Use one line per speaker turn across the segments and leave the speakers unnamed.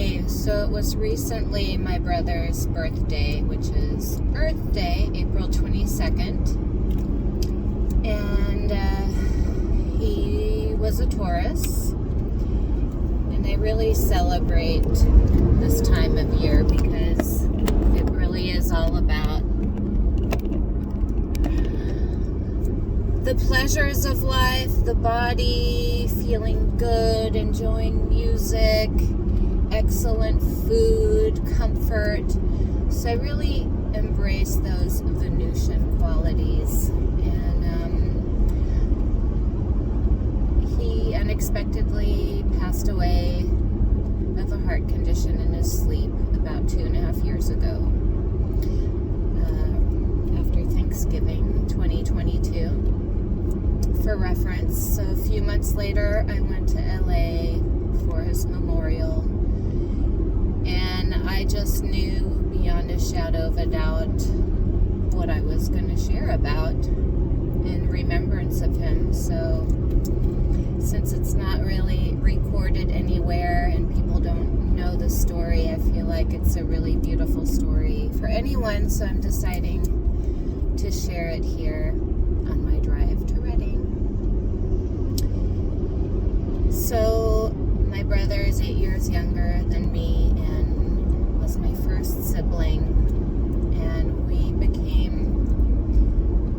Okay, so it was recently my brother's birthday, which is Earth Day, April 22nd. And he was a Taurus. And I really celebrate this time of year because it really is all about the pleasures of life, the body, feeling good, enjoying music, excellent food, comfort. So I really embrace those Venusian qualities. And he unexpectedly passed away of a heart condition in his sleep about 2.5 years ago, after Thanksgiving 2022. For reference, so a few months later, I went to LA for his memorial, and I just knew beyond a shadow of a doubt what I was going to share about in remembrance of him. So since it's not really recorded anywhere and people don't know the story, I feel like it's a really beautiful story for anyone, so I'm deciding to share it here on my drive to Redding. So my brother is 8 years younger than me and was my first sibling, and we became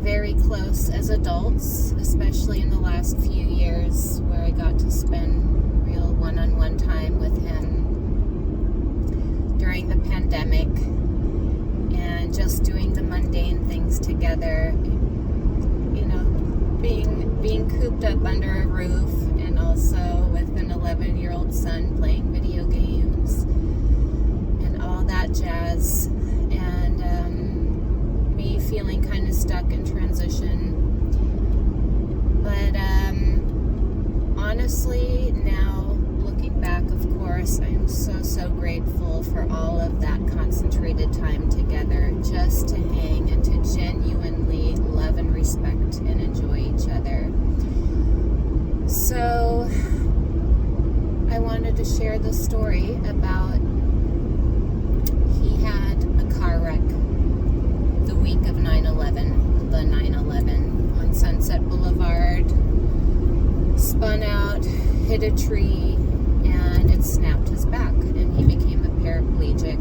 very close as adults, especially in the last few years where I got to spend real one-on-one time with him during the pandemic and just doing the mundane things together, you know, being cooped up under a roof, and also with an 11-year-old son playing video games and all that jazz, and me feeling kind of stuck in transition. But honestly, now looking back, of course, I'm so grateful for all of that concentrated time together just to hang and to genuinely love and respect and enjoy each other. So I wanted to share the story about he had a car wreck the week of 9/11, the 9/11 on Sunset Boulevard, spun out, hit a tree, and it snapped his back, and he became a paraplegic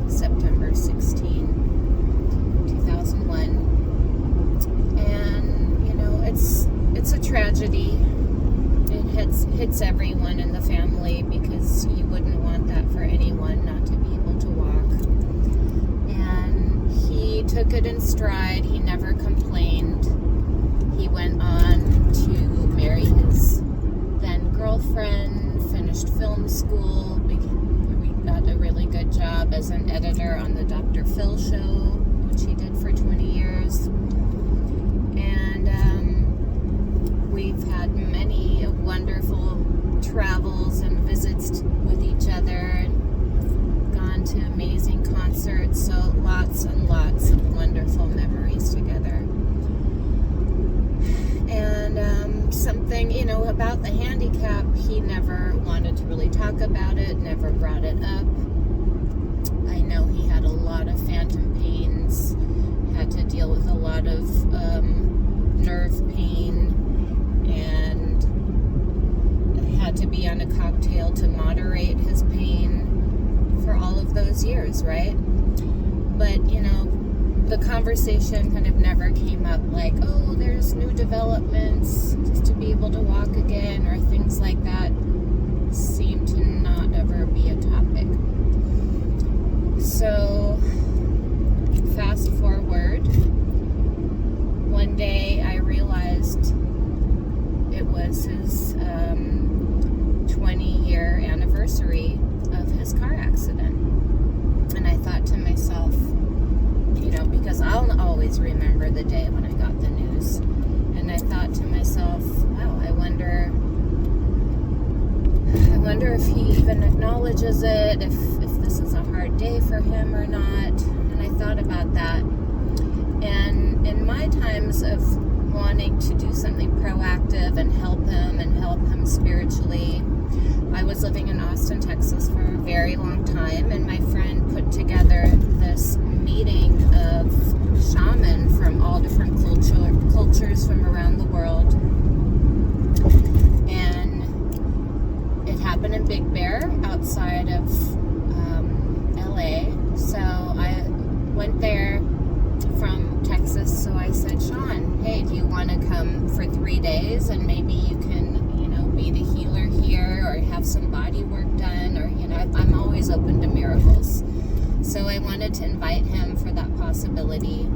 September 16, 2001. And, you know, it's a tragedy. It hits everyone in the family because you wouldn't want that for anyone, not to be able to walk. And he took it in stride. He never complained. He went on to marry his then girlfriend, finished film school, got a really good job as an editor on the Dr. Phil show, which he did for 20 years. And we've had many wonderful travels and visits with each other, gone to amazing concerts, so lots and lots of wonderful memories together. And something, you know, about the handicap, he never wanted to really talk about it, never brought it up. I know he had a lot of phantom pains, had to deal with a lot of nerve pain, and had to be on a cocktail to moderate his pain for all of those years, right? But, you know, the conversation kind of never came up like, oh, there's new developments just to be able to walk again, or things like that seemed to not ever be a topic. So fast forward, one day I realized it was his 20-year anniversary of his car accident. And I thought to myself, you know, because I'll always remember the day when I got the news. And I thought to myself, wow, I wonder if he even acknowledges it, if this is a hard day for him or not. And I thought about that. And in my times of wanting to do something proactive and help him spiritually, I was was living in Austin, Texas for a very long time, and my friend put together this meeting of shaman from all different cultures from around the world. And it happened in Big Bear outside of LA. So I went there from Texas. So I said, Sean, hey, do you want to come for 3 days and maybe you can, be the healer here or have some body work done, or, I'm always open to miracles. So I wanted to invite him for that possibility.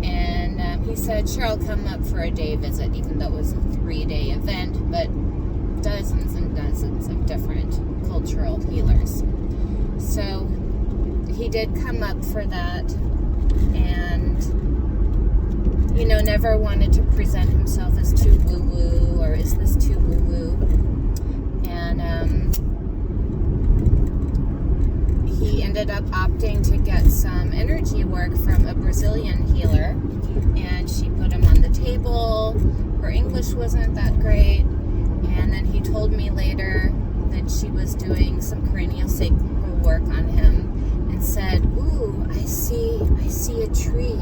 And he said, sure, I'll come up for a day visit, even though it was a 3-day event, but dozens and dozens of different cultural healers. So he did come up for that, and never wanted to present himself as too woo-woo or is this too woo-woo. And he ended up opting to get some energy work from a Brazilian healer, and she put him on the table. Her English wasn't that great, and then he told me later that she was doing some craniosacral work on him and said, ooh, I see a tree.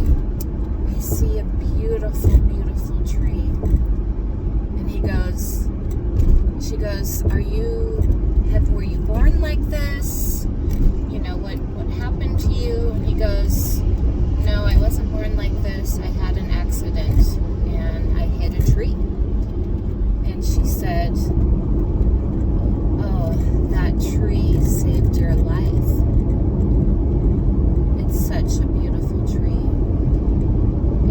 I see a beautiful, beautiful tree. And she goes, were you born like this? What happened to you? And he goes, no, I wasn't born like this. I had an accident and I hit a tree. And she said, oh, that tree saved your life. It's such a beautiful tree.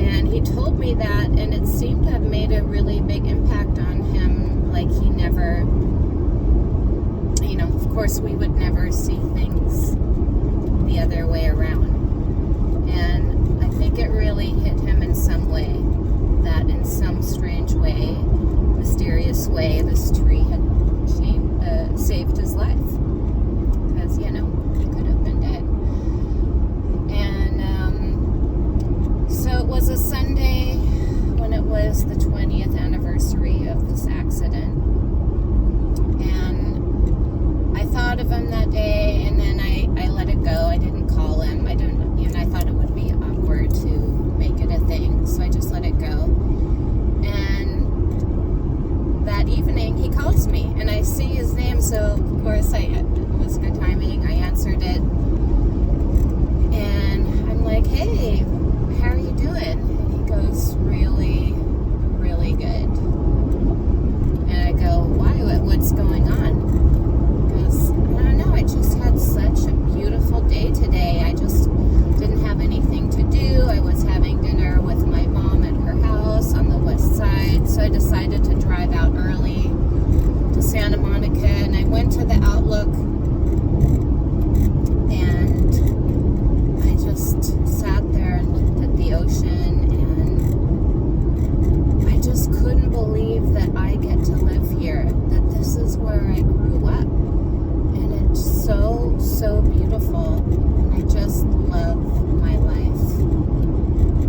And he told me that, and it seemed to have made a really big impact on him. Like he never, of course we would never see things the other way around. And I think it really hit him in some way, that in some strange way, mysterious way, this tree had saved his life. Because, he could have been dead. And so it was a Sunday when it was the 20th anniversary of this accident. And I thought of him that day, and then I let it go. I didn't call him. I thought it would be awkward to make it a thing, so I just let it go. And that evening, he calls me, and I see his name, so of course it was good timing. I answered it, and I'm like, hey, how are you doing? And he goes, really, really good. And I go, why? What's going on? Because, I don't know, I just had such a beautiful day today. I just didn't have anything to do. I was having dinner with my mom at her house on the west side, so I decided to drive out early to Santa Monica, and I went to the Outlook, and I just sat there and looked at the ocean, and I just couldn't believe that I get to live here, that this is where I grew up, and it's so, so beautiful, and I just love my life.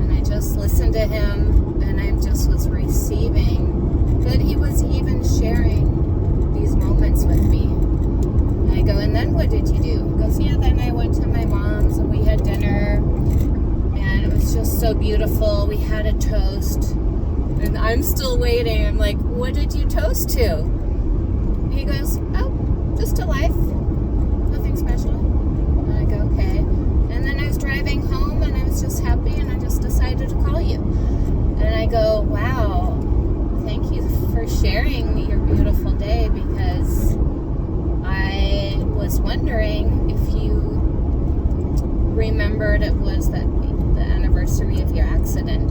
And I just listened to him, and I just was receiving that he was even sharing these moments with me. And I go, and then what did you do? He goes, yeah, then I went to my mom's and we had dinner, and it was just so beautiful. We had a toast, and I'm still waiting. I'm like, what did you toast to? And he goes, oh, just a life, nothing special. And I go, okay. And then I was driving home, and I was just happy, and I just decided to call you. And I go, wow, thank you for sharing your beautiful day, because I was wondering if you remembered it was the anniversary of your accident.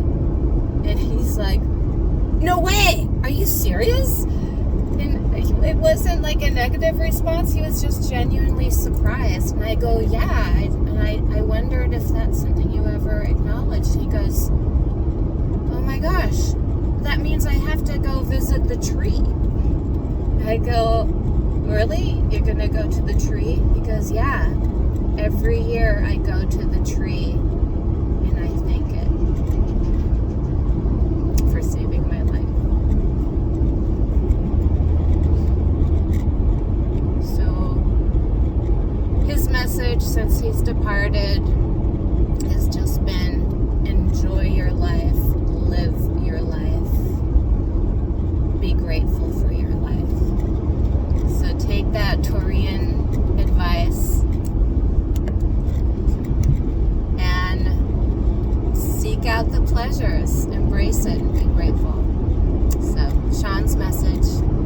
And he's like, no way, are you serious? And it wasn't like a negative response. He was just genuinely surprised. And I go, yeah. I wondered if that's something you ever acknowledged. He goes, oh my gosh, that means I have to go visit the tree. I go, really? You're going to go to the tree? He goes, yeah. Every year I go to the tree and I thank it for saving my life. since he's departed has just been enjoy your life, live your life, be grateful for your life. So take that Torian advice and seek out the pleasures, embrace it, and be grateful. So, Sean's message.